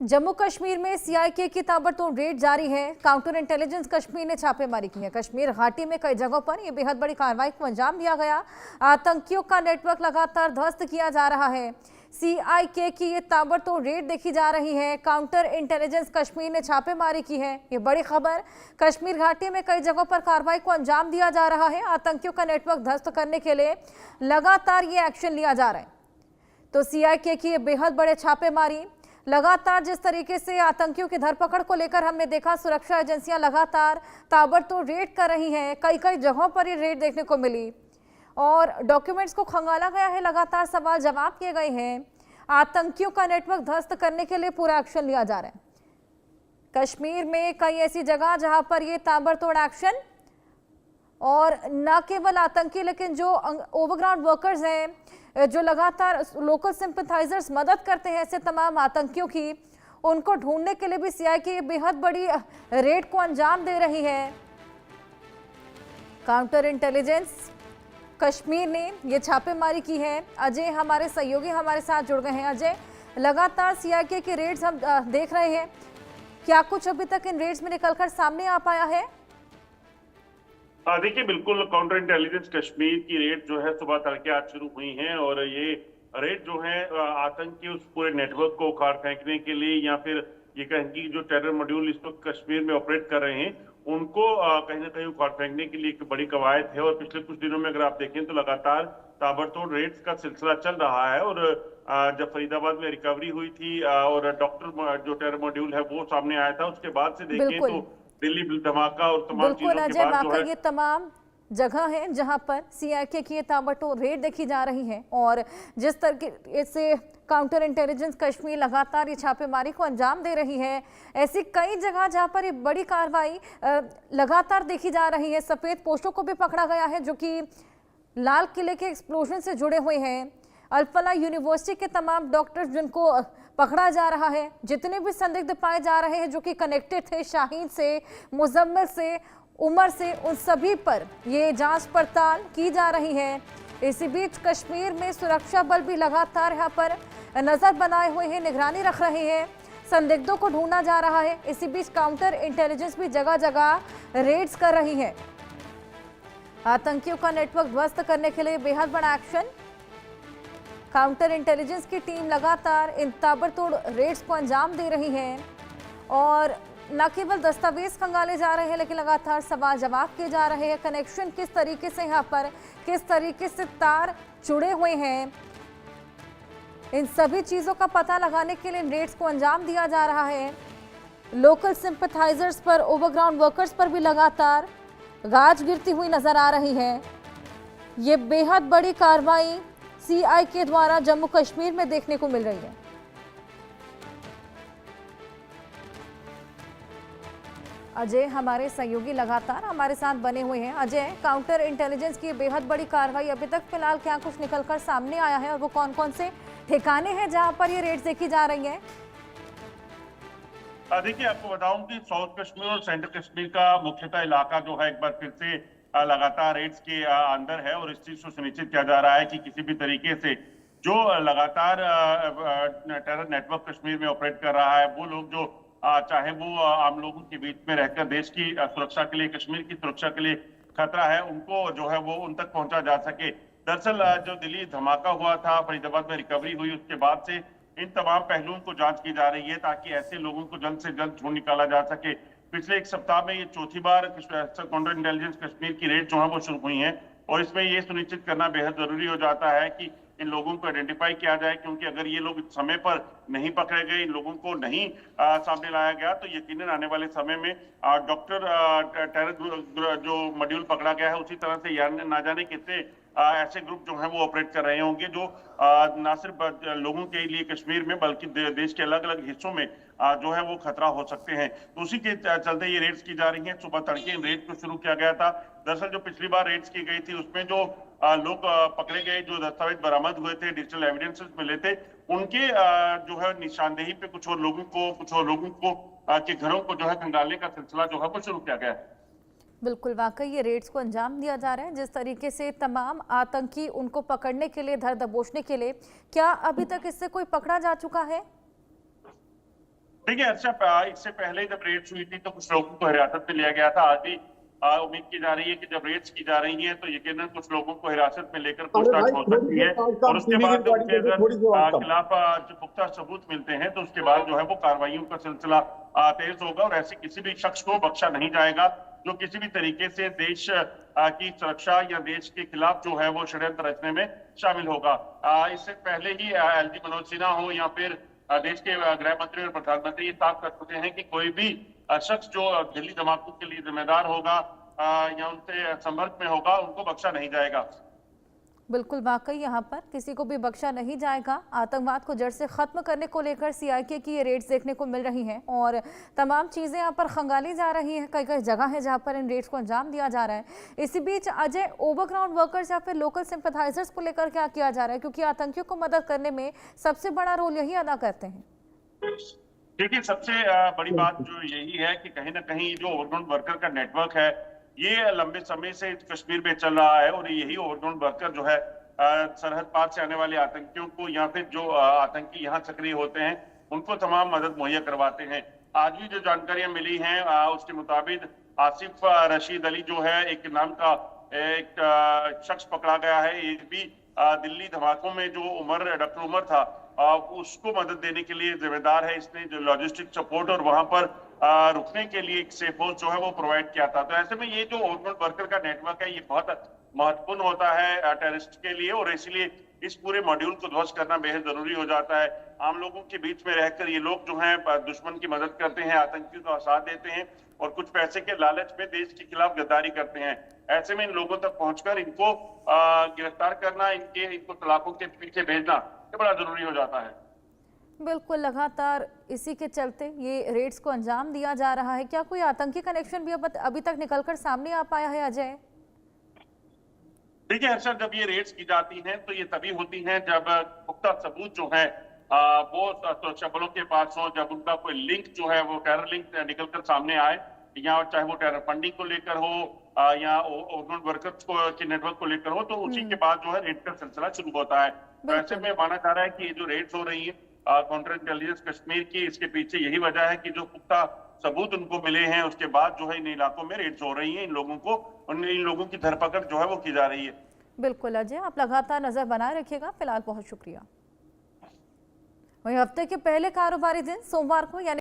जम्मू कश्मीर में सीआईके की ताबड़तोड़ रेड जारी है। काउंटर इंटेलिजेंस कश्मीर ने छापेमारी की है। कश्मीर घाटी में कई जगहों पर यह बेहद बड़ी कार्रवाई को अंजाम दिया गया। आतंकियों का नेटवर्क लगातार ध्वस्त किया जा रहा है। सीआईके की ये ताबड़तोड़ रेड देखी जा रही है। काउंटर इंटेलिजेंस कश्मीर ने छापेमारी की है। ये बड़ी खबर। कश्मीर घाटी में कई जगहों पर कार्रवाई को अंजाम दिया जा रहा है। आतंकियों का नेटवर्क ध्वस्त करने के लिए लगातार ये एक्शन लिया जा रहा है। तो सीआईके की ये बेहद बड़े छापेमारी लगातार जिस तरीके से आतंकियों की धरपकड़ को लेकर हमने देखा, सुरक्षा एजेंसियां लगातार ताबड़तोड़ रेड कर रही हैं। कई कई जगहों पर ये रेड देखने को मिली और डॉक्यूमेंट्स को खंगाला गया है। लगातार सवाल जवाब किए गए हैं। आतंकियों का नेटवर्क ध्वस्त करने के लिए पूरा एक्शन लिया जा रहा है। कश्मीर में कई ऐसी जगह जहां पर ये ताबड़तोड़ एक्शन, और न केवल आतंकी लेकिन जो ओवरग्राउंड वर्कर्स हैं, जो लगातार लोकल सिंपथाइजर्स मदद करते हैं ऐसे तमाम आतंकियों की, उनको ढूंढने के लिए भी सीआईके बेहद बड़ी रेड को अंजाम दे रही है। काउंटर इंटेलिजेंस कश्मीर ने ये छापेमारी की है। अजय हमारे सहयोगी हमारे साथ जुड़ गए हैं। अजय, लगातार सीआईके की रेड्स हम देख रहे हैं, क्या कुछ अभी तक इन रेड्स में निकलकर सामने आ पाया है? देखिए, बिल्कुल काउंटर इंटेलिजेंस कश्मीर की रेड जो है सुबह तड़के आज शुरू हुई है और ये रेड जो है आतंक के उस पूरे नेटवर्क को उखाड़ फेंकने के लिए, या फिर ये कहें कि जो टेरर मॉड्यूल इस वक्त कश्मीर में ऑपरेट कर रहे हैं उनको कहीं ना कहीं उखाड़ फेंकने के लिए एक बड़ी कवायद है। और पिछले कुछ दिनों में अगर आप देखें तो लगातार ताबड़तोड़ रेड्स का सिलसिला चल रहा है। और जब फरीदाबाद में रिकवरी हुई थी और डॉक्टर जो टेरर मॉड्यूल है वो सामने आया था, उसके बाद से देखें तो दिल्ली धमाका और तमाम चीजों के बाद जो है ये तमाम जगह है जहां पर सीआईके की ताबड़तोड़ रेड देखी जा रही है। और जिस तरीके से काउंटर इंटेलिजेंस कश्मीर लगातार ये छापेमारी को अंजाम दे रही है, ऐसी कई जगह जहां पर ये बड़ी कार्रवाई लगातार देखी जा रही है। सफेद पोस्टों को भी पकड़ा गया है जो कि लाल किले के एक्सप्लोजन से जुड़े हुए हैं। अल-फलाह यूनिवर्सिटी के तमाम डॉक्टर्स जिनको पकड़ा जा रहा है, जितने भी संदिग्ध पाए जा रहे हैं जो कि कनेक्टेड थे शाहीन से, मुजम्मिल से, उमर से, उन सभी पर ये जांच पड़ताल की जा रही है। इसी बीच कश्मीर में सुरक्षा बल भी लगातार यहाँ पर नजर बनाए हुए हैं, निगरानी रख रहे हैं, संदिग्धों को ढूंढा जा रहा है। इसी बीच काउंटर इंटेलिजेंस भी जगह जगह रेड्स कर रही है। आतंकियों का नेटवर्क ध्वस्त करने के लिए बेहद बड़ा एक्शन। काउंटर इंटेलिजेंस की टीम लगातार इन ताबड़तोड़ रेड्स को अंजाम दे रही है और न केवल दस्तावेज खंगाले जा रहे हैं लेकिन लगातार सवाल जवाब किए जा रहे हैं। कनेक्शन किस तरीके से यहाँ पर, किस तरीके से तार जुड़े हुए हैं, इन सभी चीज़ों का पता लगाने के लिए रेड्स को अंजाम दिया जा रहा है। लोकल सिंपथाइजर्स पर, ओवरग्राउंड वर्कर्स पर भी लगातार गाज गिरती हुई नजर आ रही है। ये बेहद बड़ी कार्रवाई सीआईके द्वारा जम्मू कश्मीर में देखने को मिल रही है। अजय हमारे सहयोगी लगातार हमारे साथ बने हुए हैं। अजय, काउंटर इंटेलिजेंस की बेहद बड़ी कार्रवाई, अभी तक फिलहाल क्या कुछ निकलकर सामने आया है और वो कौन कौन से ठिकाने हैं जहां पर ये रेड्स देखी जा रही हैं? देखिए, आपको बताऊं कि साउथ कश्मीर और सेंट्रल कश्मीर का मुख्यतः इलाका जो है एक बार फिर से लगातार रेड्स के अंदर है। और इस चीज को सुनिश्चित किया जा रहा है कि किसी भी तरीके से जो लगातार टेरर नेटवर्क कश्मीर में ऑपरेट कर रहा है, वो लोग जो चाहे वो आम लोगों के बीच में रहकर देश की सुरक्षा के लिए, कश्मीर की सुरक्षा के लिए खतरा है, उनको जो है वो उन तक पहुंचा जा सके। दरअसल जो दिल्ली धमाका हुआ था, फरीदाबाद में रिकवरी हुई, उसके बाद से इन तमाम पहलुओं को जांच की जा रही है ताकि ऐसे लोगों को जल्द से जल्द ढूंढ निकाला जा सके। पिछले एक सप्ताह में ये चौथी बार काउंटर इंटेलिजेंस कश्मीर की रेड जो है वो शुरू हुई है और इसमें ये सुनिश्चित करना बेहद जरूरी हो जाता है कि इन लोगों को आइडेंटिफाई किया जाए, क्योंकि अगर ये लोग समय पर नहीं पकड़े गए, इन लोगों को नहीं सामने लाया गया, तो यकीनन आने वाले समय में डॉक्टर टेरर जो मॉड्यूल पकड़ा गया है उसी तरह से ना जाने कितने ऐसे ग्रुप जो हैं वो ऑपरेट कर रहे होंगे जो ना सिर्फ लोगों के लिए कश्मीर में बल्कि देश के अलग अलग हिस्सों में जो है वो खतरा हो सकते हैं। तो उसी के चलते ये रेड्स की जा रही हैं। सुबह तड़के इन रेड को शुरू किया गया था। दरअसल जो पिछली बार रेड्स की गई थी उसमें जो लोग पकड़े गए, जो दस्तावेज बरामद हुए थे, डिजिटल एविडेंसेस मिले थे, उनके जो है निशानदेही पे कुछ और लोगों को के घरों को जो है खंगालने का सिलसिला जो है वो शुरू किया गया है। बिल्कुल, वाकई ये रेड्स को अंजाम दिया जा रहा है। जिस तरीके से तमाम आतंकी उनको पकड़ने के लिए, धर दबोचने के लिए, क्या अभी तक इससे कोई पकड़ा जा चुका है? देखिए हर्षा, इससे पहले जब रेड्स हुई थी तो कुछ लोगों को हिरासत में लिया गया था। आज भी उम्मीद की जा रही है कि जब रेड्स की जा रही है तो यकीनन कुछ लोगों को हिरासत में लेकर अरे पूछताछ भाई हो थोड़ी सकती सी है काम और काम उसके टीवी की बाद रिकॉर्डिंग उनके देखो, अगर थोड़ी सी आवाज कम। खिलाफ जो पुख्ता सबूत मिलते हैं तो उसके बाद जो है वो कार्रवाइयों का सिलसिला तेज होगा और ऐसे किसी भी शख्स को बख्शा नहीं जाएगा जो किसी भी तरीके से देश की सुरक्षा या देश के खिलाफ जो है वो षड्यंत्र रचने में शामिल होगा। इससे पहले ही एलजी मनोज सिन्हा हो या फिर देश के गृह मंत्री और प्रधानमंत्री ये साफ कर चुके हैं कि कोई भी शख्स जो दिल्ली धमाकों के लिए जिम्मेदार होगा या उनसे संपर्क में होगा उनको बख्शा नहीं जाएगा। बिल्कुल, वाकई यहाँ पर किसी को भी बख्शा नहीं जाएगा। आतंकवाद को जड़ से खत्म करने को लेकर सीआईके की ये रेड्स देखने को मिल रही हैं और तमाम चीज़ें यहाँ पर खंगाली जा रही हैं। कई कई जगह है जहाँ पर इन रेड्स को अंजाम दिया जा रहा है। इसी बीच अजय, ओवरग्राउंड वर्कर्स या फिर लोकल सिंपैथाइजर्स को लेकर क्या किया जा रहा है, क्योंकि आतंकियों को मदद करने में सबसे बड़ा रोल यही अदा करते हैं। देखिए सबसे बड़ी बात जो यही है कि कहीं ना कहीं जो ओवरग्राउंड वर्कर का नेटवर्क है ये लंबे समय से कश्मीर में चल रहा है और यही ओवरग्राउंड वर्कर जो है सरहद पार से आने वाले आतंकियों को या फिर जो आतंकी यहाँ सक्रिय होते हैं उनको तमाम मदद मुहैया करवाते हैं। आज भी जो जानकारियां मिली हैं उसके मुताबिक आसिफ रशीद अली जो है एक नाम का एक शख्स पकड़ा गया है। ये भी दिल्ली धमाकों में जो डॉक्टर उमर था उसको मदद देने के लिए जिम्मेदार है। इसने जो लॉजिस्टिक सपोर्ट और वहां पर रुकने के लिए एक सेफ हाउस जो है वो प्रोवाइड किया था। तो ऐसे में ये जो ओवरग्राउंड वर्कर का नेटवर्क है ये बहुत महत्वपूर्ण होता है टेररिस्ट के लिए और इसलिए इस पूरे मॉड्यूल को ध्वस्त करना बेहद जरूरी हो जाता है। आम लोगों के बीच में रहकर ये लोग जो हैं दुश्मन की मदद करते हैं, आतंकियों का साथ देते हैं और कुछ पैसे के लालच में देश के खिलाफ गद्दारी करते हैं। ऐसे में इन लोगों तक पहुंचकर इनको गिरफ्तार करना, इनको तलाकों के पीछे भेजना ये बड़ा जरूरी हो जाता है। बिल्कुल, लगातार इसी के चलते ये रेड्स को अंजाम दिया जा रहा है। क्या कोई आतंकी कनेक्शन भी अभी तक निकलकर सामने आ पाया है अजय? देखिए हर्षद, जब ये रेड्स की जाती हैं तो ये तभी होती हैं जब पुख्ता सबूत जो है वो सुरक्षा बलों के पास हो, जब उनका कोई लिंक जो है वो टेरर लिंक निकलकर सामने आए, या चाहे वो टेरर फंडिंग को लेकर हो या ओवरग्राउंड वर्कर्स को के नेटवर्क को लेकर हो, तो उसी के बाद जो है रेड का सिलसिला शुरू होता है। तो ऐसे में माना जा रहा है कि ये जो रेड्स हो रही है काउंटर इंटेलिजेंस कश्मीर की, इसके पीछे यही वजह है कि जो पुख्ता सबूत उनको मिले हैं उसके बाद जो है इन इलाकों में रेड्स हो रही हैं। इन लोगों की धरपकड़ जो है वो की जा रही है। बिल्कुल अजय, आप लगातार नजर बनाए रखिएगा। फिलहाल बहुत शुक्रिया। वहीं हफ्ते के पहले कारोबारी दिन सोमवार को यानी